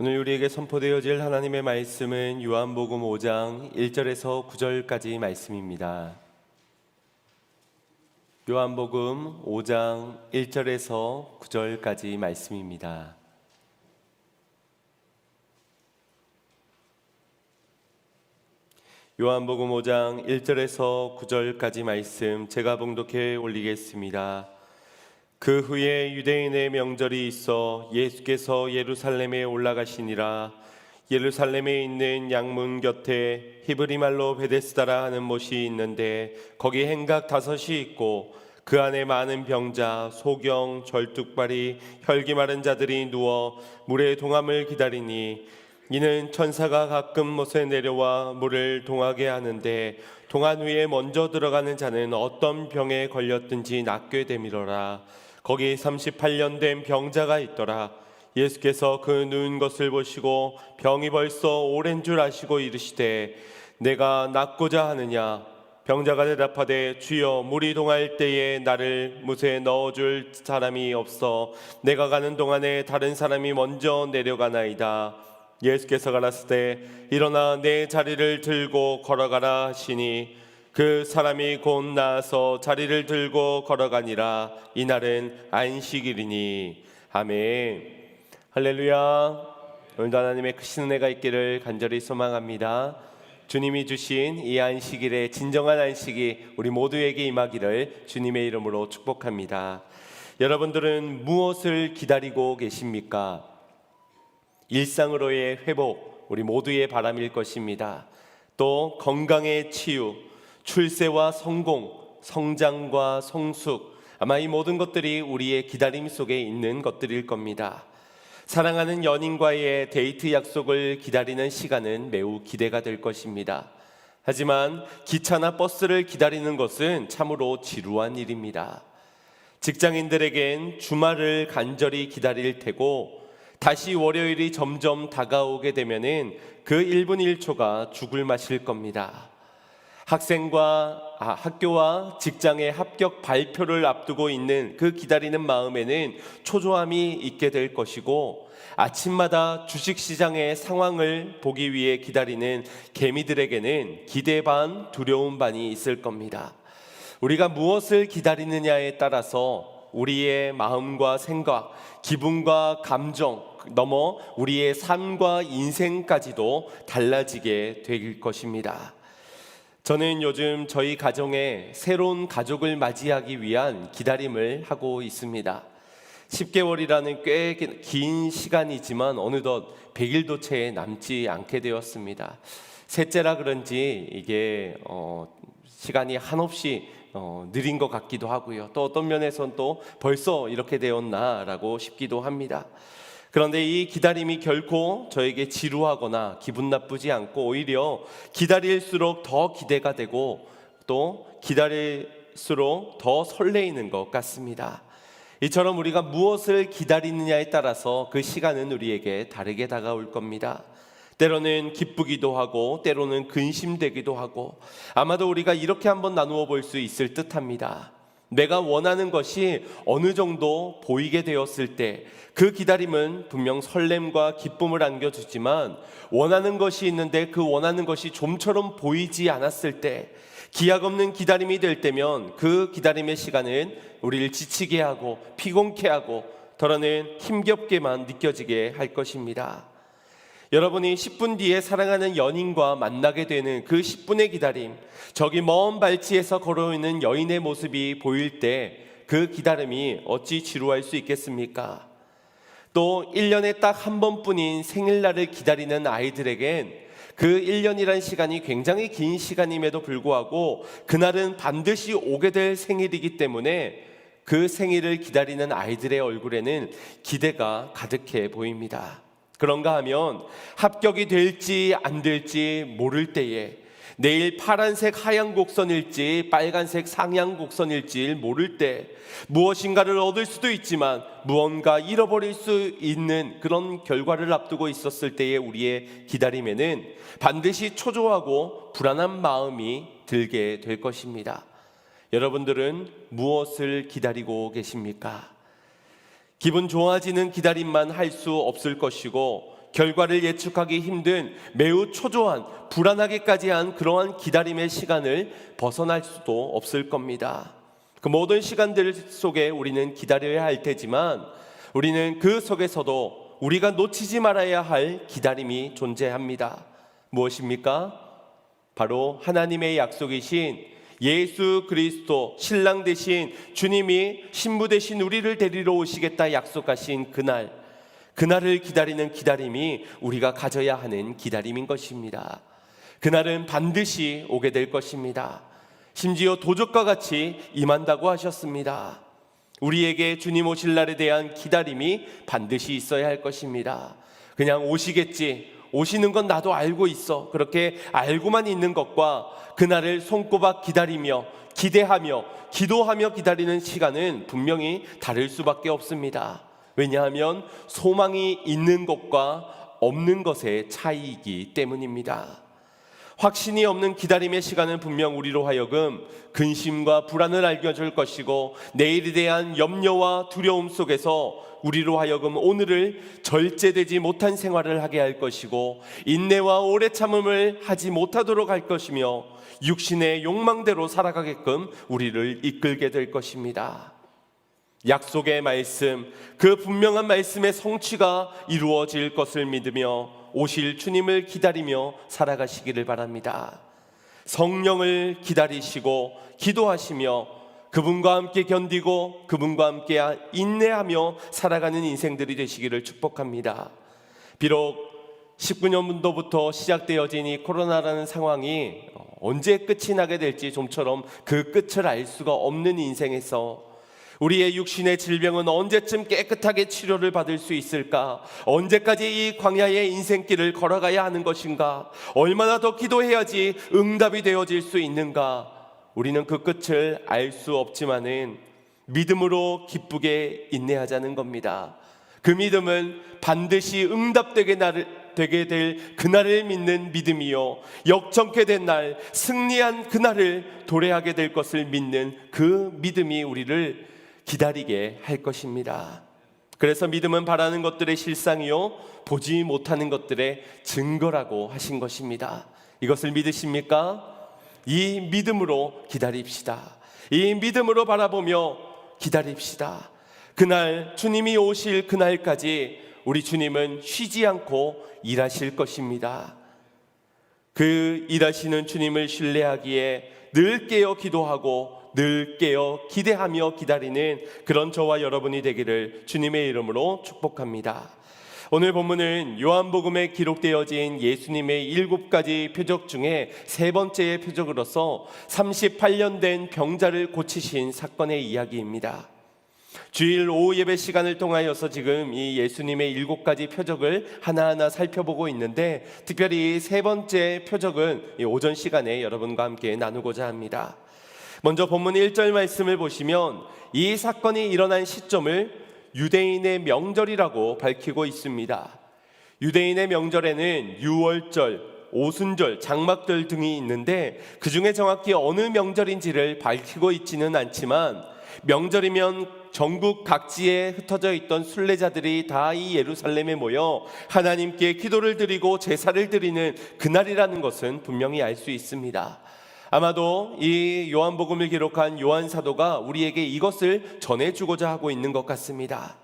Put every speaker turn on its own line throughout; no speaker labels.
오늘 우리에게 선포되어질 하나님의 말씀은 요한복음 5장 1절에서 9절까지 말씀입니다. 요한복음 5장 1절에서 9절까지 말씀입니다. 요한복음 5장 1절에서 9절까지 말씀 제가 봉독해 올리겠습니다. 그 후에 유대인의 명절이 있어 예수께서 예루살렘에 올라가시니라. 예루살렘에 있는 양문 곁에 히브리 말로 베데스다라 하는 못이 있는데 거기 행각 5이 있고 그 안에 많은 병자, 소경, 절뚝발이, 혈기 마른 자들이 누워 물의 동함을 기다리니 이는 천사가 가끔 못에 내려와 물을 동하게 하는데 동안 위에 먼저 들어가는 자는 어떤 병에 걸렸든지 낫게 되밀어라. 거기 38년 된 병자가 있더라. 예수께서 그 누운 것을 보시고 병이 벌써 오랜 줄 아시고 이르시되 내가 낫고자 하느냐? 병자가 대답하되 주여 물이 동할 때에 나를 못에 넣어줄 사람이 없어 내가 가는 동안에 다른 사람이 먼저 내려가나이다. 예수께서 가라사대 일어나 내 자리를 들고 걸어가라 하시니 그 사람이 곧 나아서 자리를 들고 걸어가니라. 이날은 안식일이니. 아멘. 할렐루야. 오늘도 하나님의 크신 은혜가 있기를 간절히 소망합니다. 주님이 주신 이 안식일의 진정한 안식이 우리 모두에게 임하기를 주님의 이름으로 축복합니다. 여러분들은 무엇을 기다리고 계십니까? 일상으로의 회복, 우리 모두의 바람일 것입니다. 또 건강의 치유, 출세와 성공, 성장과 성숙, 아마 이 모든 것들이 우리의 기다림 속에 있는 것들일 겁니다. 사랑하는 연인과의 데이트 약속을 기다리는 시간은 매우 기대가 될 것입니다. 하지만 기차나 버스를 기다리는 것은 참으로 지루한 일입니다. 직장인들에겐 주말을 간절히 기다릴 테고 다시 월요일이 점점 다가오게 되면은 그 1분 1초가 죽을 맛일 겁니다. 학교와 직장의 합격 발표를 앞두고 있는 그 기다리는 마음에는 초조함이 있게 될 것이고 아침마다 주식시장의 상황을 보기 위해 기다리는 개미들에게는 기대 반 두려움 반이 있을 겁니다. 우리가 무엇을 기다리느냐에 따라서 우리의 마음과 생각, 기분과 감정 넘어 우리의 삶과 인생까지도 달라지게 될 것입니다. 저는 요즘 저희 가정에 새로운 가족을 맞이하기 위한 기다림을 하고 있습니다. 10개월이라는 꽤 긴 시간이지만 어느덧 100일도 채 남지 않게 되었습니다. 셋째라 그런지 이게 시간이 한없이 느린 것 같기도 하고요. 또 어떤 면에서는 또 벌써 이렇게 되었나라고 싶기도 합니다. 그런데 이 기다림이 결코 저에게 지루하거나 기분 나쁘지 않고 오히려 기다릴수록 더 기대가 되고 또 기다릴수록 더 설레이는 것 같습니다. 이처럼 우리가 무엇을 기다리느냐에 따라서 그 시간은 우리에게 다르게 다가올 겁니다. 때로는 기쁘기도 하고 때로는 근심되기도 하고 아마도 우리가 이렇게 한번 나누어 볼 수 있을 듯합니다. 내가 원하는 것이 어느 정도 보이게 되었을 때 그 기다림은 분명 설렘과 기쁨을 안겨주지만 원하는 것이 있는데 그 원하는 것이 좀처럼 보이지 않았을 때 기약 없는 기다림이 될 때면 그 기다림의 시간은 우리를 지치게 하고 피곤케 하고 더러는 힘겹게만 느껴지게 할 것입니다. 여러분이 10분 뒤에 사랑하는 연인과 만나게 되는 그 10분의 기다림, 저기 먼 발치에서 걸어오는 여인의 모습이 보일 때 그 기다림이 어찌 지루할 수 있겠습니까? 또 1년에 딱 한 번뿐인 생일날을 기다리는 아이들에겐 그 1년이란 시간이 굉장히 긴 시간임에도 불구하고 그날은 반드시 오게 될 생일이기 때문에 그 생일을 기다리는 아이들의 얼굴에는 기대가 가득해 보입니다. 그런가 하면 합격이 될지 안 될지 모를 때에 내일 파란색 하얀 곡선일지 빨간색 상향 곡선일지 모를 때 무엇인가를 얻을 수도 있지만 무언가 잃어버릴 수 있는 그런 결과를 앞두고 있었을 때의 우리의 기다림에는 반드시 초조하고 불안한 마음이 들게 될 것입니다. 여러분들은 무엇을 기다리고 계십니까? 기분 좋아지는 기다림만 할 수 없을 것이고 결과를 예측하기 힘든 매우 초조한 불안하기까지 한 그러한 기다림의 시간을 벗어날 수도 없을 겁니다. 그 모든 시간들 속에 우리는 기다려야 할 테지만 우리는 그 속에서도 우리가 놓치지 말아야 할 기다림이 존재합니다. 무엇입니까? 바로 하나님의 약속이신 예수 그리스도 신랑 되신 주님이 신부 되신 우리를 데리러 오시겠다 약속하신 그날을 기다리는 기다림이 우리가 가져야 하는 기다림인 것입니다. 그날은 반드시 오게 될 것입니다. 심지어 도적과 같이 임한다고 하셨습니다. 우리에게 주님 오실 날에 대한 기다림이 반드시 있어야 할 것입니다. 그냥 오시겠지, 오시는 건 나도 알고 있어, 그렇게 알고만 있는 것과 그날을 손꼽아 기다리며 기대하며 기도하며 기다리는 시간은 분명히 다를 수밖에 없습니다. 왜냐하면 소망이 있는 것과 없는 것의 차이이기 때문입니다. 확신이 없는 기다림의 시간은 분명 우리로 하여금 근심과 불안을 안겨줄 것이고 내일에 대한 염려와 두려움 속에서 우리로 하여금 오늘을 절제되지 못한 생활을 하게 할 것이고 인내와 오래 참음을 하지 못하도록 할 것이며 육신의 욕망대로 살아가게끔 우리를 이끌게 될 것입니다. 약속의 말씀, 그 분명한 말씀의 성취가 이루어질 것을 믿으며 오실 주님을 기다리며 살아가시기를 바랍니다. 성령을 기다리시고 기도하시며 그분과 함께 견디고 그분과 함께 인내하며 살아가는 인생들이 되시기를 축복합니다. 비록 19년도부터 시작되어진 이 코로나라는 상황이 언제 끝이 나게 될지 좀처럼 그 끝을 알 수가 없는 인생에서 우리의 육신의 질병은 언제쯤 깨끗하게 치료를 받을 수 있을까? 언제까지 이 광야의 인생길을 걸어가야 하는 것인가? 얼마나 더 기도해야지 응답이 되어질 수 있는가? 우리는 그 끝을 알 수 없지만은 믿음으로 기쁘게 인내하자는 겁니다. 그 믿음은 반드시 응답되게 되게 될 그날을 믿는 믿음이요, 역전케 된 날, 승리한 그날을 도래하게 될 것을 믿는 그 믿음이 우리를 기다리게 할 것입니다. 그래서 믿음은 바라는 것들의 실상이요 보지 못하는 것들의 증거라고 하신 것입니다. 이것을 믿으십니까? 이 믿음으로 기다립시다. 이 믿음으로 바라보며 기다립시다. 그날 주님이 오실 그날까지 우리 주님은 쉬지 않고 일하실 것입니다. 그 일하시는 주님을 신뢰하기에 늘 깨어 기도하고 늘 깨어 기대하며 기다리는 그런 저와 여러분이 되기를 주님의 이름으로 축복합니다. 오늘 본문은 요한복음에 기록되어진 예수님의 7가지 표적 중에 세 번째의 표적으로서 38년 된 병자를 고치신 사건의 이야기입니다. 주일 오후 예배 시간을 통하여서 지금 이 예수님의 7가지 표적을 하나하나 살펴보고 있는데 특별히 세 번째 표적은 이 오전 시간에 여러분과 함께 나누고자 합니다. 먼저 본문 1절 말씀을 보시면 이 사건이 일어난 시점을 유대인의 명절이라고 밝히고 있습니다. 유대인의 명절에는 유월절, 오순절, 장막절 등이 있는데 그 중에 정확히 어느 명절인지를 밝히고 있지는 않지만 명절이면 전국 각지에 흩어져 있던 순례자들이 다 이 예루살렘에 모여 하나님께 기도를 드리고 제사를 드리는 그날이라는 것은 분명히 알 수 있습니다. 아마도 이 요한복음을 기록한 요한 사도가 우리에게 이것을 전해주고자 하고 있는 것 같습니다.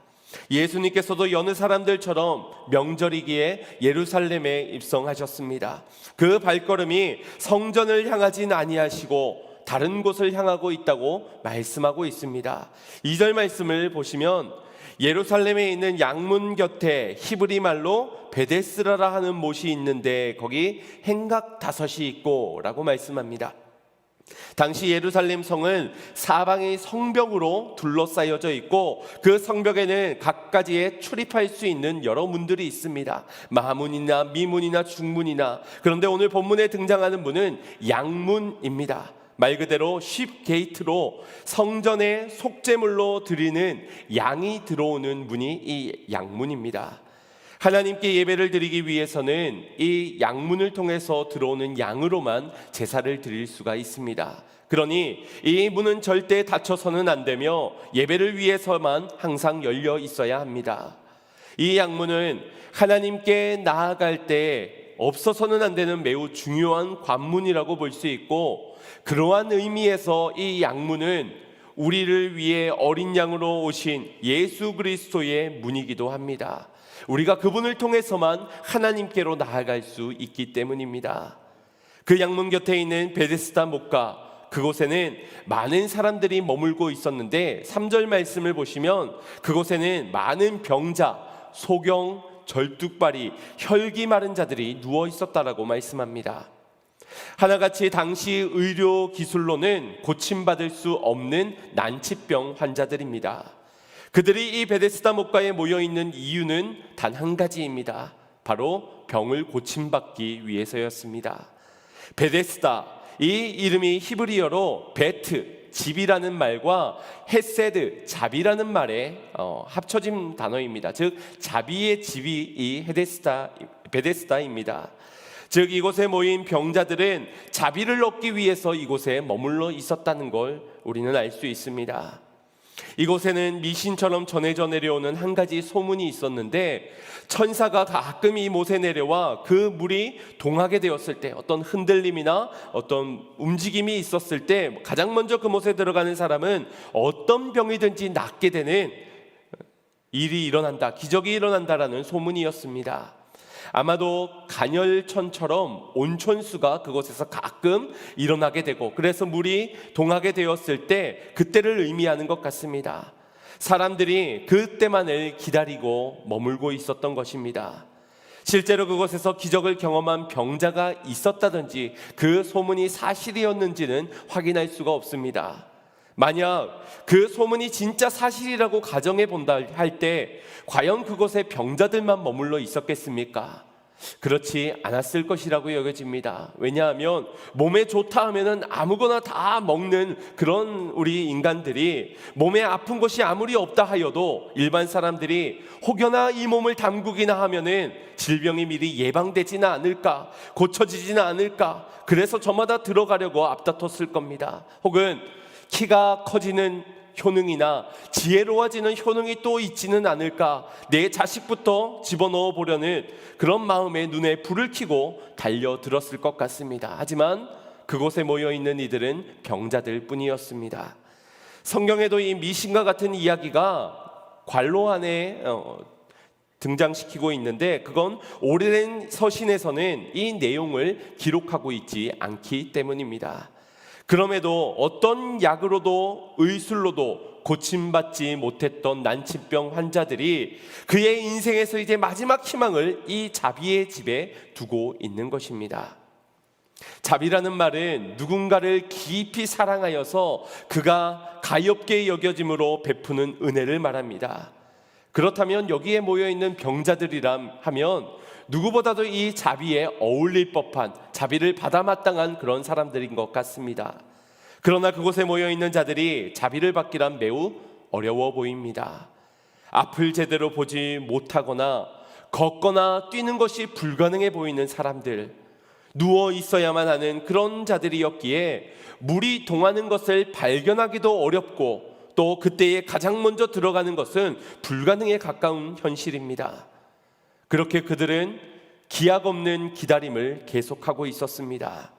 예수님께서도 여느 사람들처럼 명절이기에 예루살렘에 입성하셨습니다. 그 발걸음이 성전을 향하진 아니하시고 다른 곳을 향하고 있다고 말씀하고 있습니다. 2절 말씀을 보시면 예루살렘에 있는 양문 곁에 히브리 말로 베데스라라 하는 못이 있는데 거기 행각 5이 있고 라고 말씀합니다. 당시 예루살렘 성은 사방이 성벽으로 둘러싸여져 있고 그 성벽에는 각가지에 출입할 수 있는 여러 문들이 있습니다. 마문이나 미문이나 중문이나. 그런데 오늘 본문에 등장하는 문은 양문입니다. 말 그대로 쉽 게이트로 성전의 속죄물로 드리는 양이 들어오는 문이 이 양문입니다. 하나님께 예배를 드리기 위해서는 이 양문을 통해서 들어오는 양으로만 제사를 드릴 수가 있습니다. 그러니 이 문은 절대 닫혀서는 안 되며 예배를 위해서만 항상 열려 있어야 합니다. 이 양문은 하나님께 나아갈 때 없어서는 안 되는 매우 중요한 관문이라고 볼 수 있고, 그러한 의미에서 이 양문은 우리를 위해 어린 양으로 오신 예수 그리스도의 문이기도 합니다. 우리가 그분을 통해서만 하나님께로 나아갈 수 있기 때문입니다. 그 양문 곁에 있는 베데스다 목가, 그곳에는 많은 사람들이 머물고 있었는데 3절 말씀을 보시면 그곳에는 많은 병자, 소경, 절뚝발이, 혈기 마른 자들이 누워 있었다라고 말씀합니다. 하나같이 당시 의료 기술로는 고침받을 수 없는 난치병 환자들입니다. 그들이 이 베데스다 목가에 모여 있는 이유는 단 한 가지입니다. 바로 병을 고침받기 위해서였습니다. 베데스다, 이 이름이 히브리어로 베트, 집이라는 말과 헤세드, 자비라는 말의 합쳐진 단어입니다. 즉 자비의 집이 이 베데스다입니다. 즉 이곳에 모인 병자들은 자비를 얻기 위해서 이곳에 머물러 있었다는 걸 우리는 알 수 있습니다. 이곳에는 미신처럼 전해져 내려오는 한 가지 소문이 있었는데, 천사가 가끔 이곳에 내려와 그 물이 동하게 되었을 때, 어떤 흔들림이나 어떤 움직임이 있었을 때 가장 먼저 그곳에 들어가는 사람은 어떤 병이든지 낫게 되는 일이 일어난다, 기적이 일어난다라는 소문이었습니다. 아마도 간열천처럼 온천수가 그곳에서 가끔 일어나게 되고, 그래서 물이 동하게 되었을 때 그때를 의미하는 것 같습니다. 사람들이 그때만을 기다리고 머물고 있었던 것입니다. 실제로 그곳에서 기적을 경험한 병자가 있었다든지 그 소문이 사실이었는지는 확인할 수가 없습니다. 만약 그 소문이 진짜 사실이라고 가정해 본다 할 때 과연 그곳에 병자들만 머물러 있었겠습니까? 그렇지 않았을 것이라고 여겨집니다. 왜냐하면 몸에 좋다 하면은 아무거나 다 먹는 그런 우리 인간들이, 몸에 아픈 것이 아무리 없다 하여도 일반 사람들이 혹여나 이 몸을 담그기나 하면은 질병이 미리 예방되지는 않을까, 고쳐지지는 않을까, 그래서 저마다 들어가려고 앞다퉜을 겁니다. 혹은 키가 커지는 효능이나 지혜로워지는 효능이 또 있지는 않을까, 내 자식부터 집어넣어 보려는 그런 마음에 눈에 불을 켜고 달려들었을 것 같습니다. 하지만 그곳에 모여있는 이들은 병자들 뿐이었습니다. 성경에도 이 미신과 같은 이야기가 관로 안에 등장시키고 있는데, 그건 오래된 서신에서는 이 내용을 기록하고 있지 않기 때문입니다. 그럼에도 어떤 약으로도 의술로도 고침받지 못했던 난치병 환자들이 그의 인생에서 이제 마지막 희망을 이 자비의 집에 두고 있는 것입니다. 자비라는 말은 누군가를 깊이 사랑하여서 그가 가엾게 여겨짐으로 베푸는 은혜를 말합니다. 그렇다면 여기에 모여있는 병자들이람 하면 누구보다도 이 자비에 어울릴 법한, 자비를 받아 마땅한 그런 사람들인 것 같습니다. 그러나 그곳에 모여있는 자들이 자비를 받기란 매우 어려워 보입니다. 앞을 제대로 보지 못하거나 걷거나 뛰는 것이 불가능해 보이는 사람들, 누워 있어야만 하는 그런 자들이었기에 물이 동하는 것을 발견하기도 어렵고, 또 그때에 가장 먼저 들어가는 것은 불가능에 가까운 현실입니다. 그렇게 그들은 기약 없는 기다림을 계속하고 있었습니다.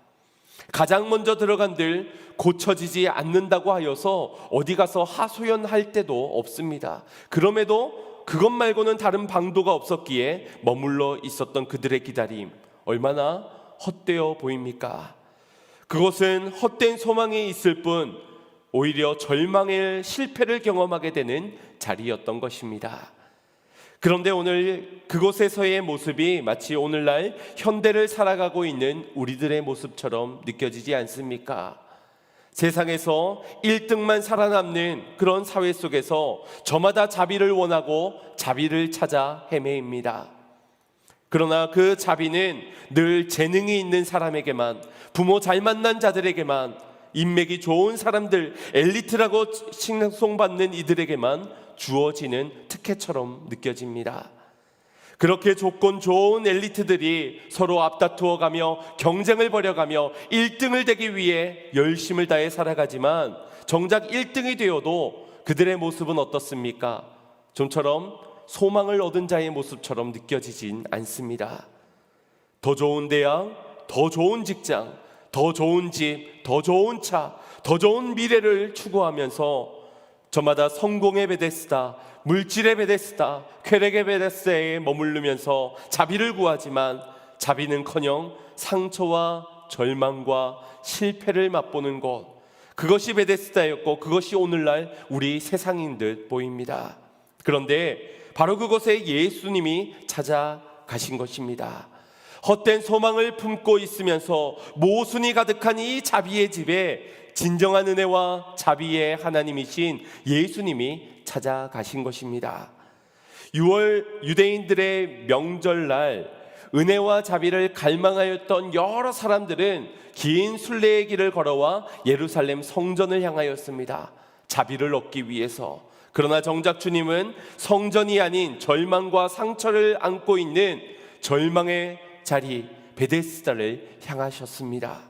가장 먼저 들어간들 고쳐지지 않는다고 하여서 어디 가서 하소연할 때도 없습니다. 그럼에도 그것 말고는 다른 방도가 없었기에 머물러 있었던 그들의 기다림, 얼마나 헛되어 보입니까? 그것은 헛된 소망이 있을 뿐 오히려 절망의 실패를 경험하게 되는 자리였던 것입니다. 그런데 오늘 그곳에서의 모습이 마치 오늘날 현대를 살아가고 있는 우리들의 모습처럼 느껴지지 않습니까? 세상에서 1등만 살아남는 그런 사회 속에서 저마다 자비를 원하고 자비를 찾아 헤매입니다. 그러나 그 자비는 늘 재능이 있는 사람에게만, 부모 잘 만난 자들에게만, 인맥이 좋은 사람들, 엘리트라고 칭송받는 이들에게만 주어지는 특혜처럼 느껴집니다. 그렇게 조건 좋은 엘리트들이 서로 앞다투어 가며 경쟁을 벌여가며 1등을 되기 위해 열심을 다해 살아가지만 정작 1등이 되어도 그들의 모습은 어떻습니까? 좀처럼 소망을 얻은 자의 모습처럼 느껴지진 않습니다. 더 좋은 대학, 더 좋은 직장, 더 좋은 집, 더 좋은 차, 더 좋은 미래를 추구하면서 저마다 성공의 베데스다, 물질의 베데스다, 쾌락의 베데스다에 머무르면서 자비를 구하지만 자비는커녕 상처와 절망과 실패를 맛보는 것, 그것이 베데스다였고 그것이 오늘날 우리 세상인 듯 보입니다. 그런데 바로 그곳에 예수님이 찾아가신 것입니다. 헛된 소망을 품고 있으면서 모순이 가득한 이 자비의 집에 진정한 은혜와 자비의 하나님이신 예수님이 찾아가신 것입니다. 6월 유대인들의 명절날 은혜와 자비를 갈망하였던 여러 사람들은 긴 순례의 길을 걸어와 예루살렘 성전을 향하였습니다. 자비를 얻기 위해서. 그러나 정작 주님은 성전이 아닌 절망과 상처를 안고 있는 절망의 자리 베데스다를 향하셨습니다.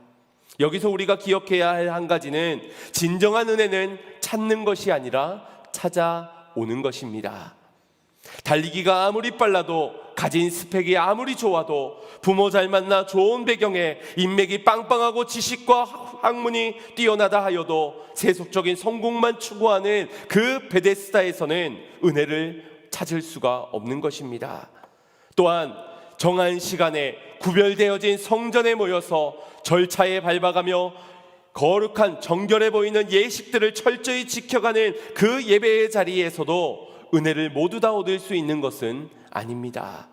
여기서 우리가 기억해야 할 한 가지는 진정한 은혜는 찾는 것이 아니라 찾아오는 것입니다. 달리기가 아무리 빨라도, 가진 스펙이 아무리 좋아도, 부모 잘 만나 좋은 배경에 인맥이 빵빵하고 지식과 학문이 뛰어나다 하여도 세속적인 성공만 추구하는 그 베데스다에서는 은혜를 찾을 수가 없는 것입니다. 또한 정한 시간에 구별되어진 성전에 모여서 절차에 밟아가며 거룩한 정결해 보이는 예식들을 철저히 지켜가는 그 예배의 자리에서도 은혜를 모두 다 얻을 수 있는 것은 아닙니다.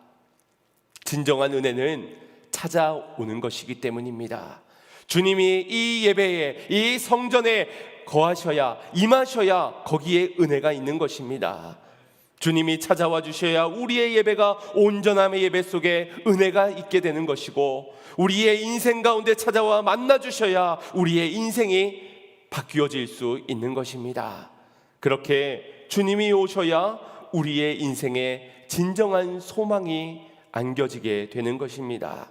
진정한 은혜는 찾아오는 것이기 때문입니다. 주님이 이 예배에, 이 성전에 거하셔야, 임하셔야 거기에 은혜가 있는 것입니다. 주님이 찾아와 주셔야 우리의 예배가 온전함의 예배 속에 은혜가 있게 되는 것이고, 우리의 인생 가운데 찾아와 만나 주셔야 우리의 인생이 바뀌어질 수 있는 것입니다. 그렇게 주님이 오셔야 우리의 인생에 진정한 소망이 안겨지게 되는 것입니다.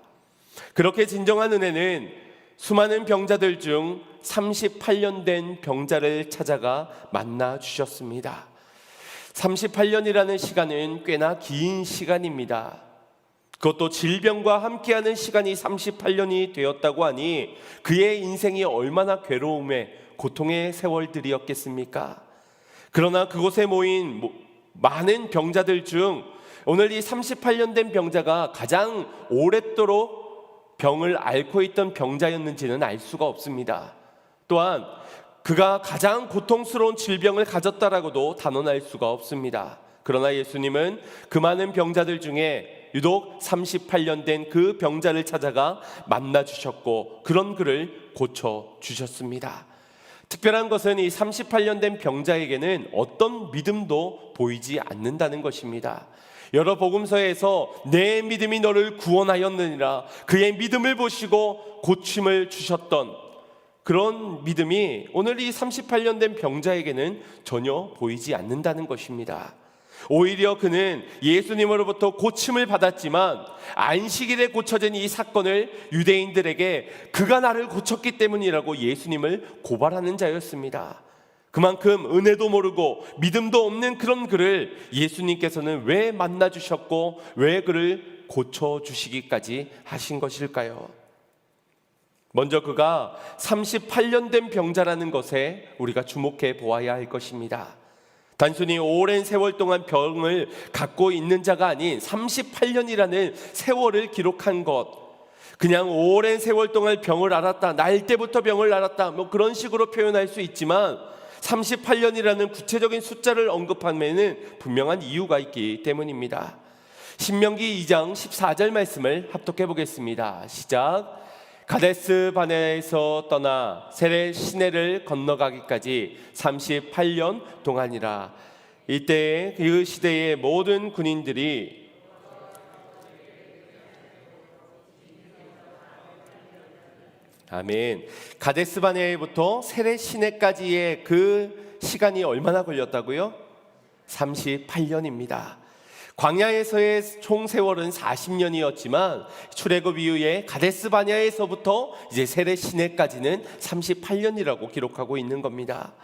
그렇게 진정한 은혜는 수많은 병자들 중 38년 된 병자를 찾아가 만나 주셨습니다. 38년이라는 시간은 꽤나 긴 시간입니다. 그것도 질병과 함께하는 시간이 38년이 되었다고 하니 그의 인생이 얼마나 괴로움의, 고통의 세월들이었겠습니까? 그러나 그곳에 모인 많은 병자들 중 오늘 이 38년 된 병자가 가장 오랫도록 병을 앓고 있던 병자였는지는 알 수가 없습니다. 또한 그가 가장 고통스러운 질병을 가졌다라고도 단언할 수가 없습니다. 그러나 예수님은 그 많은 병자들 중에 유독 38년 된 그 병자를 찾아가 만나 주셨고 그런 그를 고쳐 주셨습니다. 특별한 것은 이 38년 된 병자에게는 어떤 믿음도 보이지 않는다는 것입니다. 여러 복음서에서 내 믿음이 너를 구원하였느니라, 그의 믿음을 보시고 고침을 주셨던 그런 믿음이 오늘 이 38년 된 병자에게는 전혀 보이지 않는다는 것입니다. 오히려 그는 예수님으로부터 고침을 받았지만 안식일에 고쳐진 이 사건을 유대인들에게 그가 나를 고쳤기 때문이라고 예수님을 고발하는 자였습니다. 그만큼 은혜도 모르고 믿음도 없는 그런 그를 예수님께서는 왜 만나주셨고 왜 그를 고쳐주시기까지 하신 것일까요? 먼저 그가 38년 된 병자라는 것에 우리가 주목해 보아야 할 것입니다. 단순히 오랜 세월 동안 병을 갖고 있는 자가 아닌 38년이라는 세월을 기록한 것, 그냥 오랜 세월 동안 병을 앓았다, 날 때부터 병을 앓았다, 뭐 그런 식으로 표현할 수 있지만 38년이라는 구체적인 숫자를 언급함에는 분명한 이유가 있기 때문입니다. 신명기 2장 14절 말씀을 합독해 보겠습니다. 시작. 가데스 바네에서 떠나 세레 시내를 건너가기까지 38년 동안이라. 이때 그 시대의 모든 군인들이 아멘. 가데스 바네부터 세레 시내까지의 그 시간이 얼마나 걸렸다고요? 38년입니다. 광야에서의 총 세월은 40년이었지만 출애굽 이후에 가데스 바네아에서부터 이제 세레 시내까지는 38년이라고 기록하고 있는 겁니다.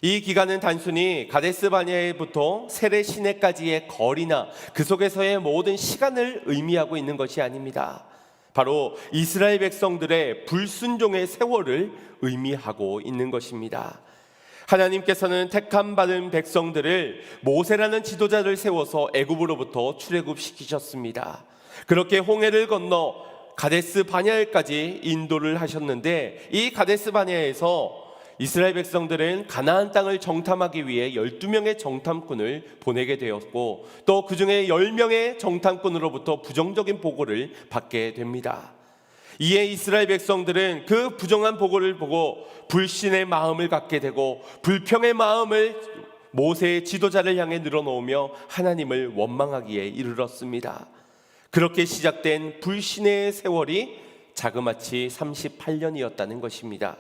이 기간은 단순히 가데스 바네아부터 세레 시내까지의 거리나 그 속에서의 모든 시간을 의미하고 있는 것이 아닙니다. 바로 이스라엘 백성들의 불순종의 세월을 의미하고 있는 것입니다. 하나님께서는 택함 받은 백성들을 모세라는 지도자를 세워서 애굽으로부터 출애굽시키셨습니다. 그렇게 홍해를 건너 가데스 바네아까지 인도를 하셨는데, 이 가데스 바네아에서 이스라엘 백성들은 가나안 땅을 정탐하기 위해 12명의 정탐꾼을 보내게 되었고, 또 그 중에 10명의 정탐꾼으로부터 부정적인 보고를 받게 됩니다. 이에 이스라엘 백성들은 그 부정한 보고를 보고 불신의 마음을 갖게 되고 불평의 마음을 모세의 지도자를 향해 늘어놓으며 하나님을 원망하기에 이르렀습니다. 그렇게 시작된 불신의 세월이 자그마치 38년이었다는 것입니다.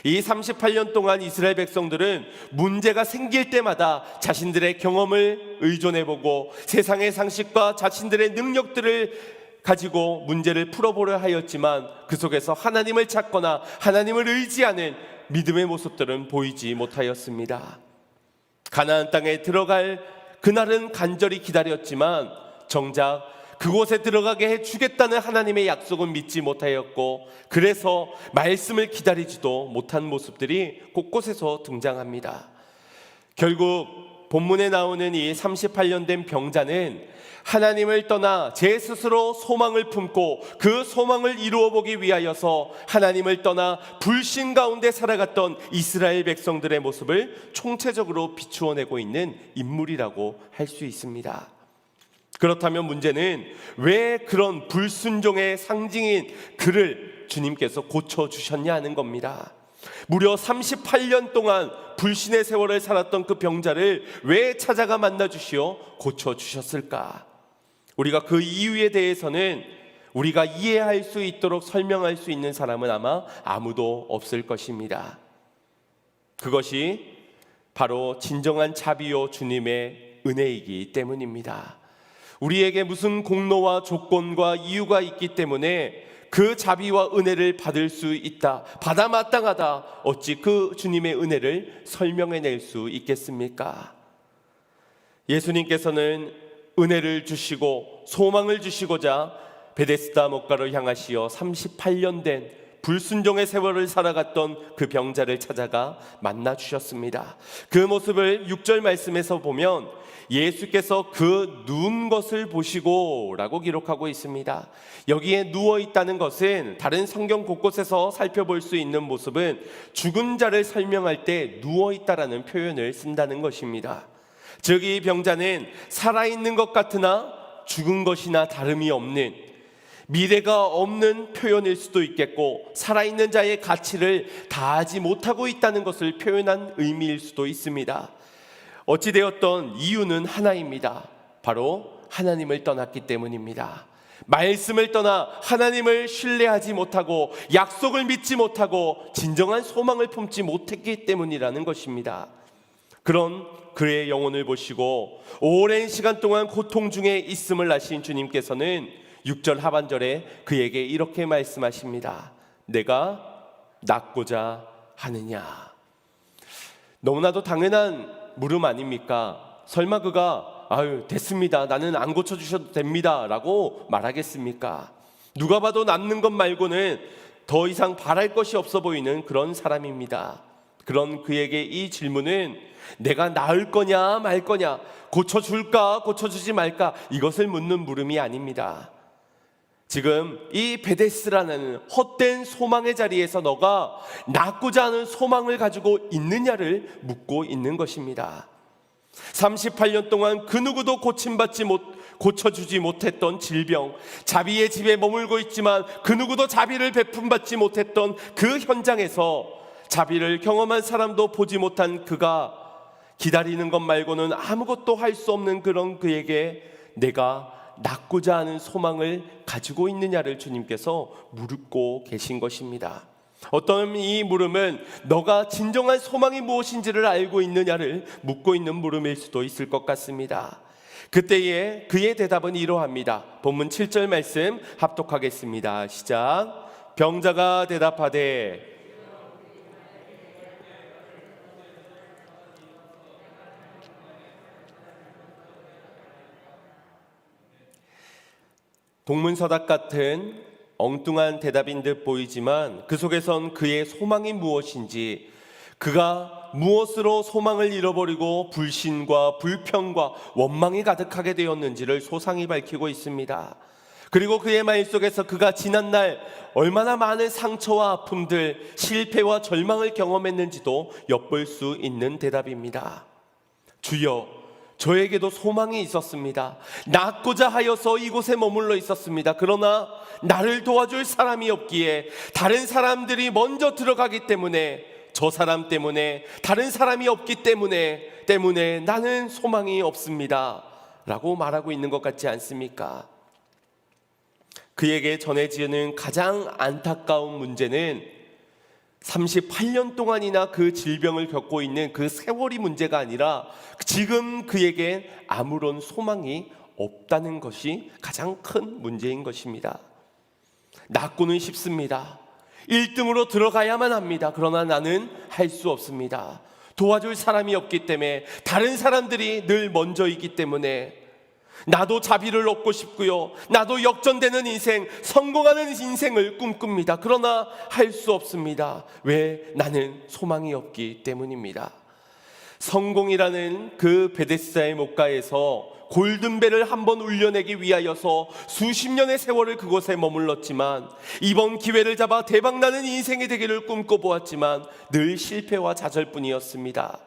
이 38년 동안 이스라엘 백성들은 문제가 생길 때마다 자신들의 경험을 의존해보고 세상의 상식과 자신들의 능력들을 가지고 문제를 풀어보려 하였지만, 그 속에서 하나님을 찾거나 하나님을 의지하는 믿음의 모습들은 보이지 못하였습니다. 가나안 땅에 들어갈 그날은 간절히 기다렸지만 정작 그곳에 들어가게 해주겠다는 하나님의 약속은 믿지 못하였고, 그래서 말씀을 기다리지도 못한 모습들이 곳곳에서 등장합니다. 결국 본문에 나오는 이 38년 된 병자는 하나님을 떠나 제 스스로 소망을 품고 그 소망을 이루어 보기 위하여서 하나님을 떠나 불신 가운데 살아갔던 이스라엘 백성들의 모습을 총체적으로 비추어내고 있는 인물이라고 할 수 있습니다. 그렇다면 문제는 왜 그런 불순종의 상징인 그를 주님께서 고쳐주셨냐 하는 겁니다. 무려 38년 동안 불신의 세월을 살았던 그 병자를 왜 찾아가 만나주시어 고쳐주셨을까? 우리가 그 이유에 대해서는 우리가 이해할 수 있도록 설명할 수 있는 사람은 아마 아무도 없을 것입니다. 그것이 바로 진정한 자비요 주님의 은혜이기 때문입니다. 우리에게 무슨 공로와 조건과 이유가 있기 때문에 그 자비와 은혜를 받을 수 있다, 받아 마땅하다, 어찌 그 주님의 은혜를 설명해낼 수 있겠습니까? 예수님께서는 은혜를 주시고 소망을 주시고자 베데스다 목가로 향하시어 38년 된 불순종의 세월을 살아갔던 그 병자를 찾아가 만나 주셨습니다. 그 모습을 6절 말씀에서 보면 예수께서 그 누운 것을 보시고 라고 기록하고 있습니다. 여기에 누워 있다는 것은 다른 성경 곳곳에서 살펴볼 수 있는 모습은 죽은 자를 설명할 때 누워 있다라는 표현을 쓴다는 것입니다. 즉 이 병자는 살아있는 것 같으나 죽은 것이나 다름이 없는, 미래가 없는 표현일 수도 있겠고 살아있는 자의 가치를 다하지 못하고 있다는 것을 표현한 의미일 수도 있습니다. 어찌되었던 이유는 하나입니다. 바로 하나님을 떠났기 때문입니다. 말씀을 떠나 하나님을 신뢰하지 못하고 약속을 믿지 못하고 진정한 소망을 품지 못했기 때문이라는 것입니다. 그런 그의 영혼을 보시고 오랜 시간 동안 고통 중에 있음을 아신 주님께서는 6절 하반절에 그에게 이렇게 말씀하십니다. 내가 낫고자 하느냐. 너무나도 당연한 물음 아닙니까? 설마 그가 아유 됐습니다, 나는 안 고쳐주셔도 됩니다 라고 말하겠습니까? 누가 봐도 낫는 것 말고는 더 이상 바랄 것이 없어 보이는 그런 사람입니다. 그런 그에게 이 질문은 내가 나을 거냐 말 거냐, 고쳐줄까 고쳐주지 말까, 이것을 묻는 물음이 아닙니다. 지금 이 베데스라는 헛된 소망의 자리에서 너가 낫고자 하는 소망을 가지고 있느냐를 묻고 있는 것입니다. 38년 동안 그 누구도 고쳐주지 못했던 질병, 자비의 집에 머물고 있지만 그 누구도 자비를 베품받지 못했던 그 현장에서 자비를 경험한 사람도 보지 못한 그가 기다리는 것 말고는 아무것도 할 수 없는 그런 그에게 내가 낫고자 하는 소망을 가지고 있느냐를 주님께서 물고 계신 것입니다. 어떤 이 물음은 너가 진정한 소망이 무엇인지를 알고 있느냐를 묻고 있는 물음일 수도 있을 것 같습니다. 그때에 그의 대답은 이러합니다. 본문 7절 말씀 합독하겠습니다. 시작. 병자가 대답하되 동문서답 같은 엉뚱한 대답인 듯 보이지만 그 속에선 그의 소망이 무엇인지, 그가 무엇으로 소망을 잃어버리고 불신과 불평과 원망이 가득하게 되었는지를 소상히 밝히고 있습니다. 그리고 그의 말 속에서 그가 지난날 얼마나 많은 상처와 아픔들, 실패와 절망을 경험했는지도 엿볼 수 있는 대답입니다. 주여, 저에게도 소망이 있었습니다. 낳고자 하여서 이곳에 머물러 있었습니다. 그러나 나를 도와줄 사람이 없기에 다른 사람들이 먼저 들어가기 때문에, 저 사람 때문에, 다른 사람이 없기 때문에 나는 소망이 없습니다 라고 말하고 있는 것 같지 않습니까? 그에게 전해지는 가장 안타까운 문제는 38년 동안이나 그 질병을 겪고 있는 그 세월이 문제가 아니라 지금 그에게 아무런 소망이 없다는 것이 가장 큰 문제인 것입니다. 낳고는 싶습니다. 1등으로 들어가야만 합니다. 그러나 나는 할 수 없습니다. 도와줄 사람이 없기 때문에, 다른 사람들이 늘 먼저이기 때문에. 나도 자비를 얻고 싶고요, 나도 역전되는 인생, 성공하는 인생을 꿈꿉니다. 그러나 할 수 없습니다. 왜? 나는 소망이 없기 때문입니다. 성공이라는 그 베데스다의 목가에서 골든벨을 한번 울려내기 위하여서 수십 년의 세월을 그곳에 머물렀지만, 이번 기회를 잡아 대박나는 인생이 되기를 꿈꿔보았지만 늘 실패와 좌절뿐이었습니다.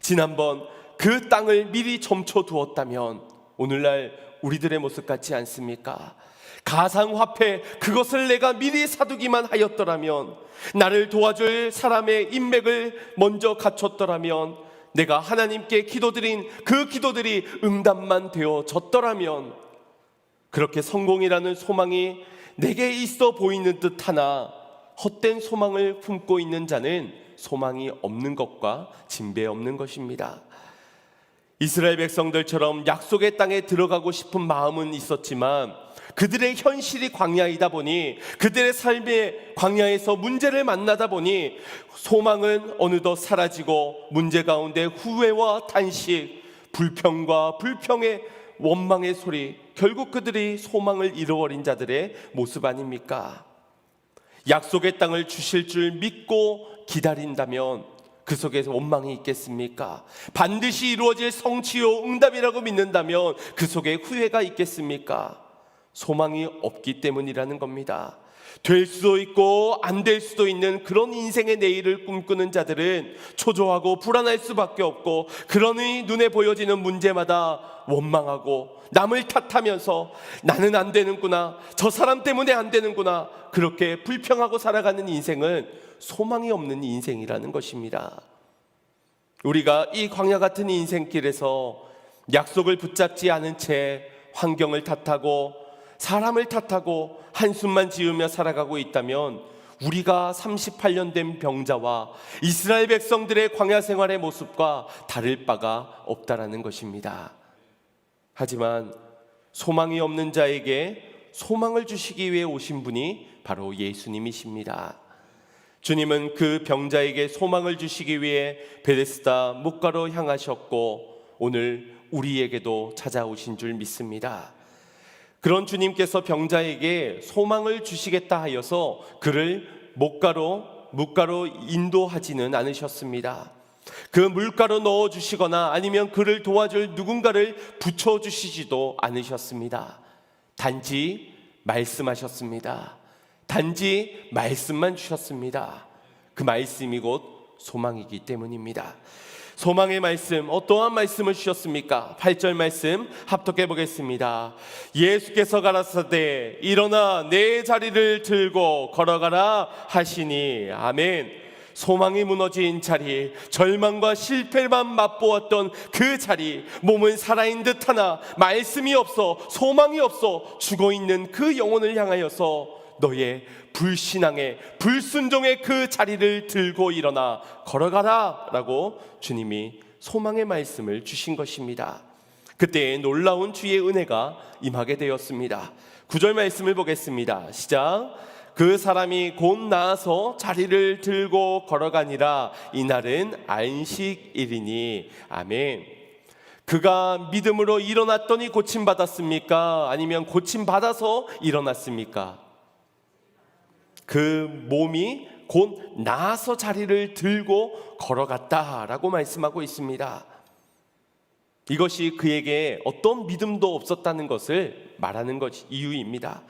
지난번 그 땅을 미리 점쳐두었다면 오늘날 우리들의 모습 같지 않습니까? 가상화폐, 그것을 내가 미리 사두기만 하였더라면, 나를 도와줄 사람의 인맥을 먼저 갖췄더라면, 내가 하나님께 기도드린 그 기도들이 응답만 되어졌더라면, 그렇게 성공이라는 소망이 내게 있어 보이는 듯 하나 헛된 소망을 품고 있는 자는 소망이 없는 것과 진배 없는 것입니다. 이스라엘 백성들처럼 약속의 땅에 들어가고 싶은 마음은 있었지만 그들의 현실이 광야이다 보니, 그들의 삶의 광야에서 문제를 만나다 보니 소망은 어느덧 사라지고 문제 가운데 후회와 탄식, 불평과 불평의 원망의 소리, 결국 그들이 소망을 잃어버린 자들의 모습 아닙니까? 약속의 땅을 주실 줄 믿고 기다린다면 그 속에서 원망이 있겠습니까? 반드시 이루어질 성취요 응답이라고 믿는다면 그 속에 후회가 있겠습니까? 소망이 없기 때문이라는 겁니다. 될 수도 있고 안 될 수도 있는 그런 인생의 내일을 꿈꾸는 자들은 초조하고 불안할 수밖에 없고, 그러니 눈에 보여지는 문제마다 원망하고 남을 탓하면서 나는 안 되는구나, 저 사람 때문에 안 되는구나, 그렇게 불평하고 살아가는 인생은 소망이 없는 인생이라는 것입니다. 우리가 이 광야 같은 인생길에서 약속을 붙잡지 않은 채 환경을 탓하고 사람을 탓하고 한숨만 지으며 살아가고 있다면 우리가 38년 된 병자와 이스라엘 백성들의 광야 생활의 모습과 다를 바가 없다라는 것입니다. 하지만 소망이 없는 자에게 소망을 주시기 위해 오신 분이 바로 예수님이십니다. 주님은 그 병자에게 소망을 주시기 위해 베데스다 목가로 향하셨고 오늘 우리에게도 찾아오신 줄 믿습니다. 그런 주님께서 병자에게 소망을 주시겠다 하여서 그를 묵가로 인도하지는 않으셨습니다. 그 물가로 넣어주시거나 아니면 그를 도와줄 누군가를 붙여주시지도 않으셨습니다. 단지 말씀하셨습니다. 단지 말씀만 주셨습니다. 그 말씀이 곧 소망이기 때문입니다. 소망의 말씀, 어떠한 말씀을 주셨습니까? 8절 말씀 합독해 보겠습니다. 예수께서 가라사대 일어나 내 자리를 들고 걸어가라 하시니. 아멘. 소망이 무너진 자리, 절망과 실패만 맛보았던 그 자리, 몸은 살아있는 듯 하나 말씀이 없어, 소망이 없어 죽어있는 그 영혼을 향하여서 너의 불신앙의 불순종의 그 자리를 들고 일어나 걸어가라 라고 주님이 소망의 말씀을 주신 것입니다. 그때 놀라운 주의 은혜가 임하게 되었습니다. 9절 말씀을 보겠습니다. 시작. 그 사람이 곧 나아서 자리를 들고 걸어가니라. 이날은 안식일이니. 아멘. 그가 믿음으로 일어났더니 고침받았습니까? 아니면 고침받아서 일어났습니까? 그 몸이 곧 나아서 자리를 들고 걸어갔다라고 말씀하고 있습니다. 이것이 그에게 어떤 믿음도 없었다는 것을 말하는 것이 이유입니다.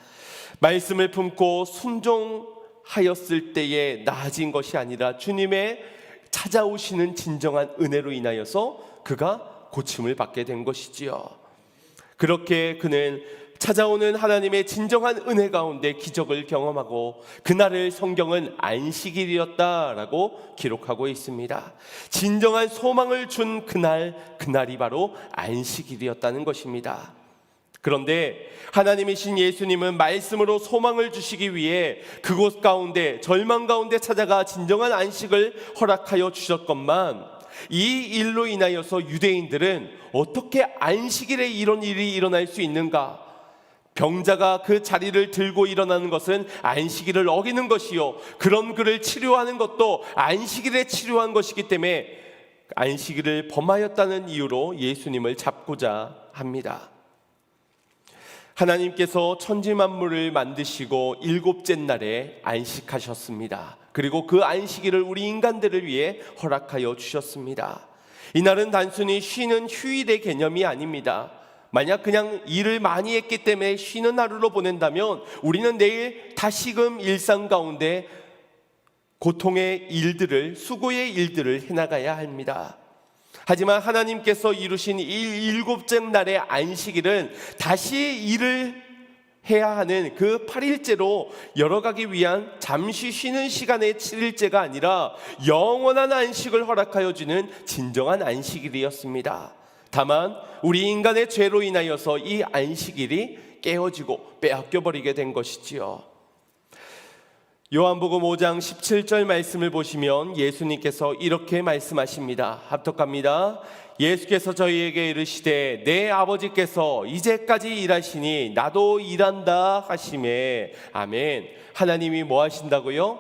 말씀을 품고 순종하였을 때에 나아진 것이 아니라 주님의 찾아오시는 진정한 은혜로 인하여서 그가 고침을 받게 된 것이지요. 그렇게 그는 찾아오는 하나님의 진정한 은혜 가운데 기적을 경험하고 그날을 성경은 안식일이었다라고 기록하고 있습니다. 진정한 소망을 준 그날이 바로 안식일이었다는 것입니다. 그런데 하나님이신 예수님은 말씀으로 소망을 주시기 위해 그곳 가운데 절망 가운데 찾아가 진정한 안식을 허락하여 주셨건만 이 일로 인하여서 유대인들은 어떻게 안식일에 이런 일이 일어날 수 있는가? 병자가 그 자리를 들고 일어나는 것은 안식일을 어기는 것이요, 그런 그를 치료하는 것도 안식일에 치료한 것이기 때문에 안식일을 범하였다는 이유로 예수님을 잡고자 합니다. 하나님께서 천지 만물을 만드시고 일곱째 날에 안식하셨습니다. 그리고 그 안식일을 우리 인간들을 위해 허락하여 주셨습니다. 이날은 단순히 쉬는 휴일의 개념이 아닙니다. 만약 그냥 일을 많이 했기 때문에 쉬는 하루로 보낸다면 우리는 내일 다시금 일상 가운데 고통의 일들을, 수고의 일들을 해나가야 합니다. 하지만 하나님께서 이루신 이 일곱째 날의 안식일은 다시 일을 해야 하는 그 8일째로 열어가기 위한 잠시 쉬는 시간의 7일째가 아니라 영원한 안식을 허락하여 주는 진정한 안식일이었습니다. 다만 우리 인간의 죄로 인하여서 이 안식일이 깨어지고 빼앗겨버리게 된 것이지요. 요한복음 5장 17절 말씀을 보시면 예수님께서 이렇게 말씀하십니다. 합독합니다. 예수께서 저희에게 이르시되 내 아버지께서 이제까지 일하시니 나도 일한다 하시매. 아멘. 하나님이 뭐 하신다고요?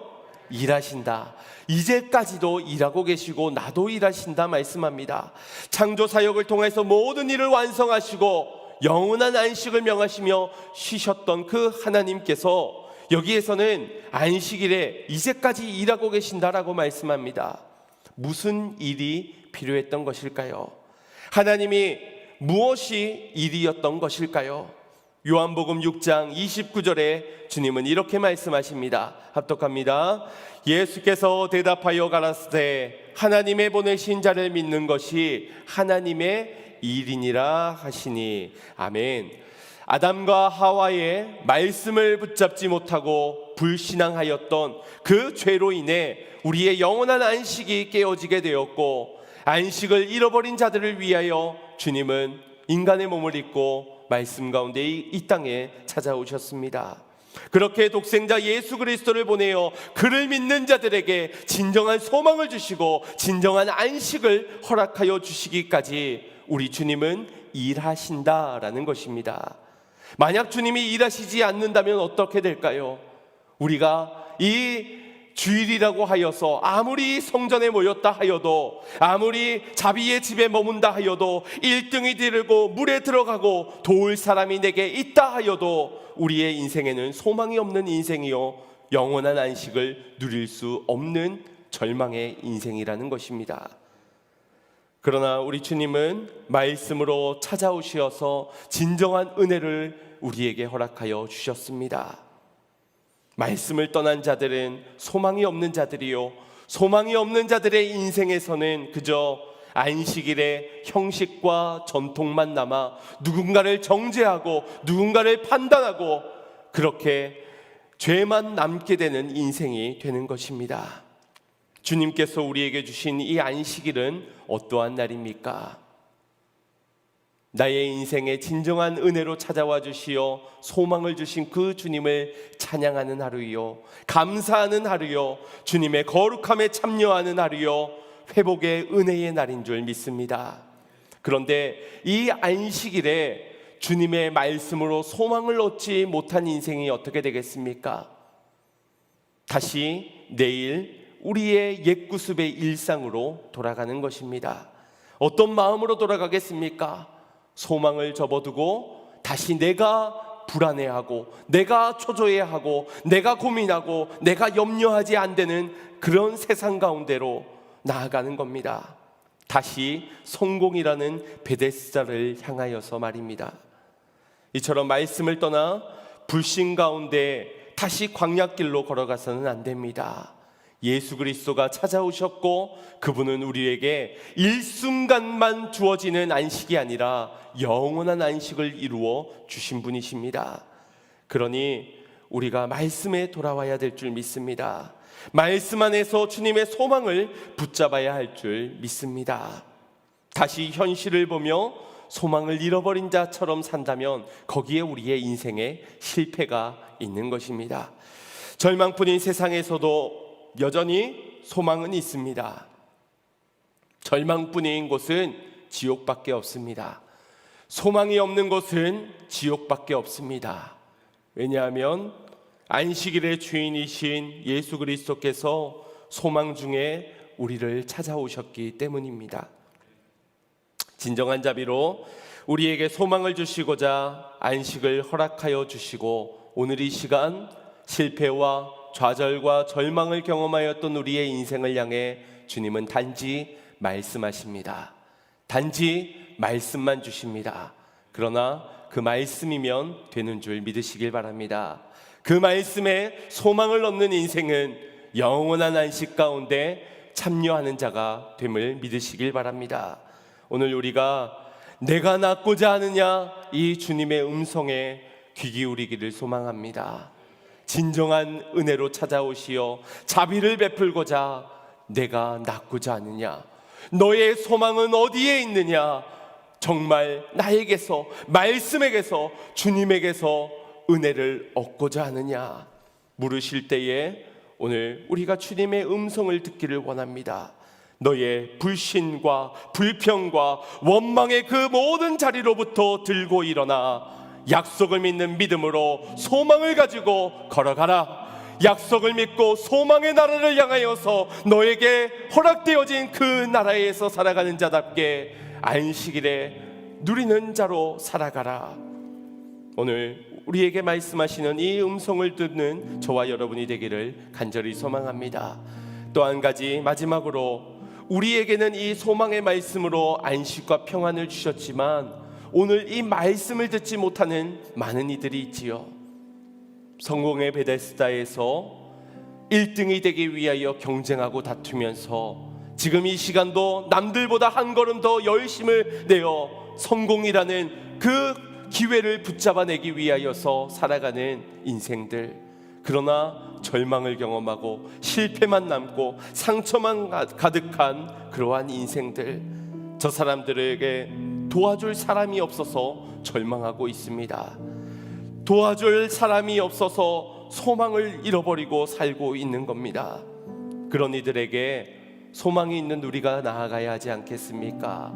일하신다. 이제까지도 일하고 계시고 나도 일하신다 말씀합니다. 창조 사역을 통해서 모든 일을 완성하시고 영원한 안식을 명하시며 쉬셨던 그 하나님께서 여기에서는 안식일에 이제까지 일하고 계신다라고 말씀합니다. 무슨 일이 필요했던 것일까요? 하나님이 무엇이 일이었던 것일까요? 요한복음 6장 29절에 주님은 이렇게 말씀하십니다. 합독합니다. 예수께서 대답하여 가라사대 하나님의 보내신 자를 믿는 것이 하나님의 일이니라 하시니. 아멘. 아담과 하와의 말씀을 붙잡지 못하고 불신앙하였던 그 죄로 인해 우리의 영원한 안식이 깨어지게 되었고, 안식을 잃어버린 자들을 위하여 주님은 인간의 몸을 입고 말씀 가운데 이 땅에 찾아오셨습니다. 그렇게 독생자 예수 그리스도를 보내어 그를 믿는 자들에게 진정한 소망을 주시고 진정한 안식을 허락하여 주시기까지 우리 주님은 일하신다라는 것입니다. 만약 주님이 일하시지 않는다면 어떻게 될까요? 우리가 이 주일이라고 하여서 아무리 성전에 모였다 하여도, 아무리 자비의 집에 머문다 하여도, 1등이 되고 물에 들어가고 도울 사람이 내게 있다 하여도 우리의 인생에는 소망이 없는 인생이요, 영원한 안식을 누릴 수 없는 절망의 인생이라는 것입니다. 그러나 우리 주님은 말씀으로 찾아오셔서 진정한 은혜를 우리에게 허락하여 주셨습니다. 말씀을 떠난 자들은 소망이 없는 자들이요, 소망이 없는 자들의 인생에서는 그저 안식일의 형식과 전통만 남아 누군가를 정죄하고 누군가를 판단하고 그렇게 죄만 남게 되는 인생이 되는 것입니다. 주님께서 우리에게 주신 이 안식일은 어떠한 날입니까? 나의 인생에 진정한 은혜로 찾아와 주시어 소망을 주신 그 주님을 찬양하는 하루요, 감사하는 하루요, 주님의 거룩함에 참여하는 하루요, 회복의 은혜의 날인 줄 믿습니다. 그런데 이 안식일에 주님의 말씀으로 소망을 얻지 못한 인생이 어떻게 되겠습니까? 다시 내일 우리의 옛구습의 일상으로 돌아가는 것입니다. 어떤 마음으로 돌아가겠습니까? 소망을 접어두고 다시 내가 불안해하고 내가 초조해하고 내가 고민하고 내가 염려하지 않는 그런 세상 가운데로 나아가는 겁니다. 다시 성공이라는 베데스다를 향하여서 말입니다. 이처럼 말씀을 떠나 불신 가운데 다시 광야길로 걸어가서는 안 됩니다. 예수 그리스도가 찾아오셨고 그분은 우리에게 일순간만 주어지는 안식이 아니라 영원한 안식을 이루어 주신 분이십니다. 그러니 우리가 말씀에 돌아와야 될 줄 믿습니다. 말씀 안에서 주님의 소망을 붙잡아야 할 줄 믿습니다. 다시 현실을 보며 소망을 잃어버린 자처럼 산다면 거기에 우리의 인생에 실패가 있는 것입니다. 절망뿐인 세상에서도 여전히 소망은 있습니다. 절망뿐인 곳은 지옥밖에 없습니다. 소망이 없는 곳은 지옥밖에 없습니다. 왜냐하면 안식일의 주인이신 예수 그리스도께서 소망 중에 우리를 찾아오셨기 때문입니다. 진정한 자비로 우리에게 소망을 주시고자 안식을 허락하여 주시고 오늘 이 시간 실패와 좌절과 절망을 경험하였던 우리의 인생을 향해 주님은 단지 말씀하십니다. 단지 말씀만 주십니다. 그러나 그 말씀이면 되는 줄 믿으시길 바랍니다. 그 말씀에 소망을 얻는 인생은 영원한 안식 가운데 참여하는 자가 됨을 믿으시길 바랍니다. 오늘 우리가 내가 낫고자 하느냐 이 주님의 음성에 귀 기울이기를 소망합니다. 진정한 은혜로 찾아오시어 자비를 베풀고자 내가 낫고자 하느냐, 너의 소망은 어디에 있느냐, 정말 나에게서 말씀에게서 주님에게서 은혜를 얻고자 하느냐 물으실 때에 오늘 우리가 주님의 음성을 듣기를 원합니다. 너의 불신과 불평과 원망의 그 모든 자리로부터 들고 일어나 약속을 믿는 믿음으로 소망을 가지고 걸어가라. 약속을 믿고 소망의 나라를 향하여서 너에게 허락되어진 그 나라에서 살아가는 자답게 안식일에 누리는 자로 살아가라. 오늘 우리에게 말씀하시는 이 음성을 듣는 저와 여러분이 되기를 간절히 소망합니다. 또 한 가지 마지막으로 우리에게는 이 소망의 말씀으로 안식과 평안을 주셨지만 오늘 이 말씀을 듣지 못하는 많은 이들이 있지요. 성공의 베데스다에서 1등이 되기 위하여 경쟁하고 다투면서 지금 이 시간도 남들보다 한 걸음 더 열심을 내어 성공이라는 그 기회를 붙잡아내기 위하여서 살아가는 인생들, 그러나 절망을 경험하고 실패만 남고 상처만 가득한 그러한 인생들, 저 사람들에게 도와줄 사람이 없어서 절망하고 있습니다. 도와줄 사람이 없어서 소망을 잃어버리고 살고 있는 겁니다. 그런 이들에게 소망이 있는 우리가 나아가야 하지 않겠습니까?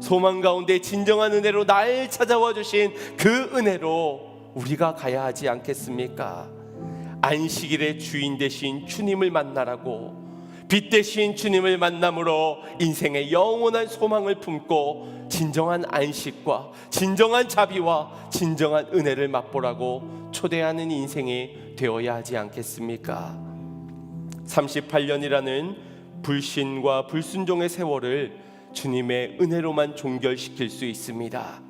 소망 가운데 진정한 은혜로 날 찾아와 주신 그 은혜로 우리가 가야 하지 않겠습니까? 안식일의 주인 되신 주님을 만나라고, 빛 되신 주님을 만남으로 인생의 영원한 소망을 품고 진정한 안식과 진정한 자비와 진정한 은혜를 맛보라고 초대하는 인생이 되어야 하지 않겠습니까? 38년이라는 불신과 불순종의 세월을 주님의 은혜로만 종결시킬 수 있습니다.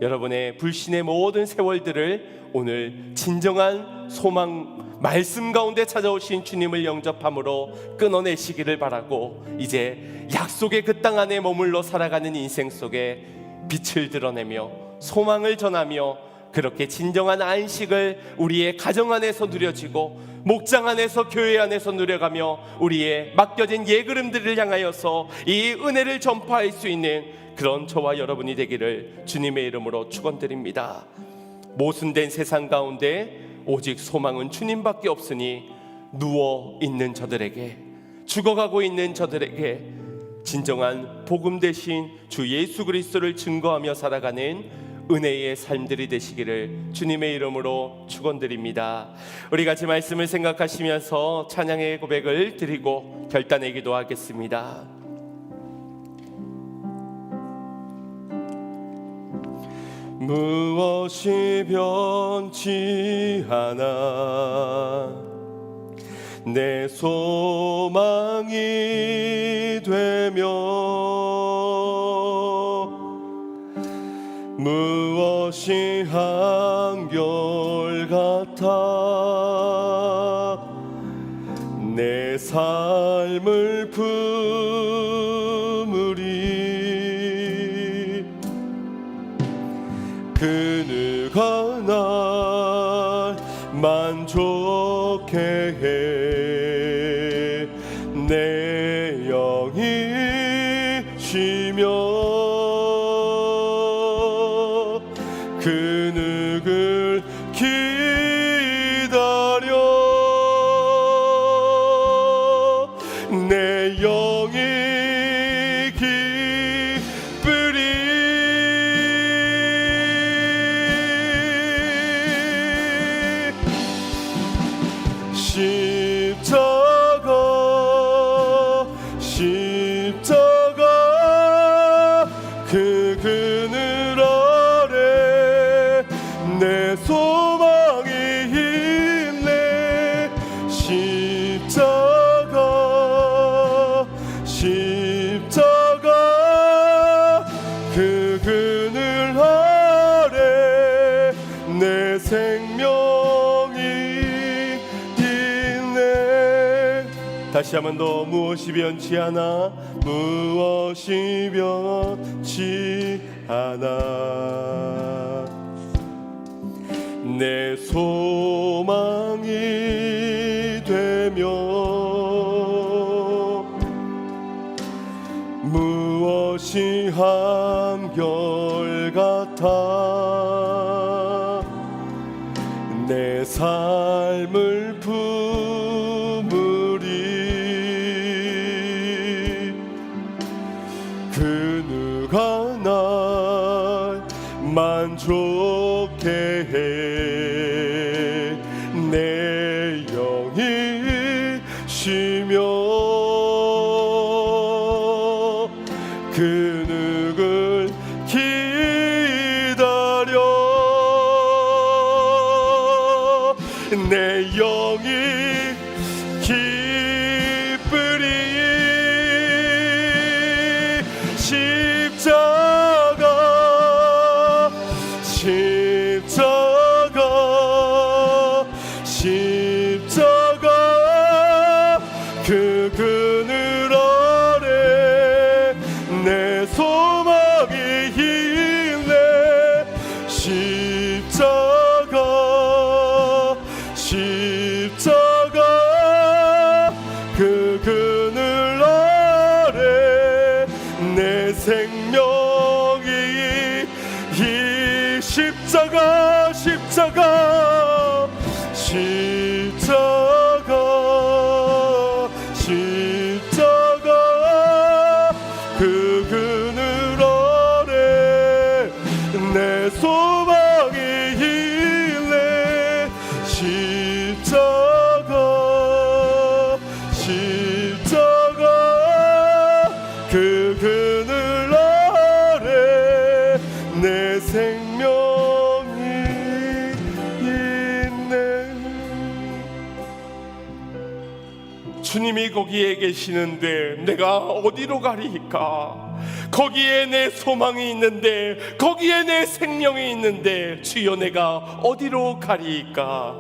여러분의 불신의 모든 세월들을 오늘 진정한 소망 말씀 가운데 찾아오신 주님을 영접함으로 끊어내시기를 바라고, 이제 약속의 그 땅 안에 머물러 살아가는 인생 속에 빛을 드러내며 소망을 전하며 그렇게 진정한 안식을 우리의 가정 안에서 누려지고 목장 안에서 교회 안에서 누려가며 우리의 맡겨진 예그름들을 향하여서 이 은혜를 전파할 수 있는 그런 저와 여러분이 되기를 주님의 이름으로 축원드립니다. 모순된 세상 가운데 오직 소망은 주님밖에 없으니 누워 있는 저들에게, 죽어가고 있는 저들에게 진정한 복음 대신 주 예수 그리스도를 증거하며 살아가는 은혜의 삶들이 되시기를 주님의 이름으로 축원드립니다. 우리 같이 말씀을 생각하시면서 찬양의 고백을 드리고 결단의 기도하겠습니다. 무엇이 변치 않아 내 소망이 되며 무엇이 한결같아 내 삶을 품으리 그 누가 날 만족해 해 내 영이 쉬며 그 누굴 기다려 내 영이 기쁘리 십자가 그 그늘 아래 내 소망이 있네 십자가 그 그늘 아래 내 생명이 있네 다시 한 번 더 무엇이 변치 않아 무엇이 변치 않아 내 소망이 되며 무엇이 한결같아 내 삶을 품으리 그 누가 날 만족해 해 내 영이 쉬며 그 누굴 기다려 내 영이 기쁘리 십자가 그 그늘 아래 내 소망이 있네 십자가 그 그늘 아래 내 생명이 이 십자가 그 그늘 아래 내 소망이 있네 십자가 그 그늘 아래 내 생명이 있네 주님이 거기에 계시는데 내가 어디로 가리까 거기에 내 소망이 있는데 거기에 내 생명이 있는데 주여 내가 어디로 가리까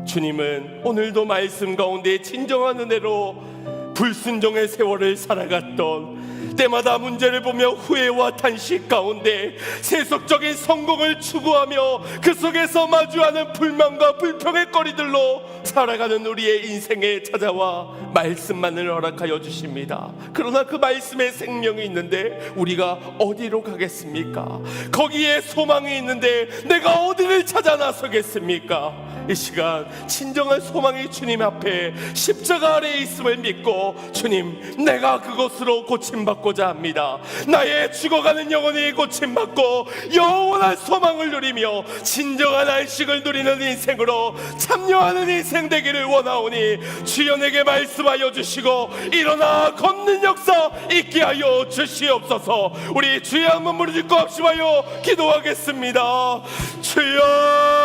주님은 오늘도 말씀 가운데 진정한 은혜로 불순종의 세월을 살아갔던 때마다 문제를 보며 후회와 탄식 가운데 세속적인 성공을 추구하며 그 속에서 마주하는 불만과 불평의 거리들로 살아가는 우리의 인생에 찾아와 말씀만을 허락하여 주십니다. 그러나 그 말씀에 생명이 있는데 우리가 어디로 가겠습니까? 거기에 소망이 있는데 내가 어디를 찾아 나서겠습니까? 이 시간 진정한 소망이 주님 앞에 십자가 아래에 있음을 믿고, 주님, 내가 그것으로 고침받고자 합니다. 나의 죽어가는 영혼이 고침받고 영원한 소망을 누리며 진정한 안식을 누리는 인생으로 참여하는 인생 되기를 원하오니, 주여 내게 말씀하여 주시고 일어나 걷는 역사 있게 하여 주시옵소서. 우리 주여 한번 무릎 짓고 합심하여 기도하겠습니다. 주여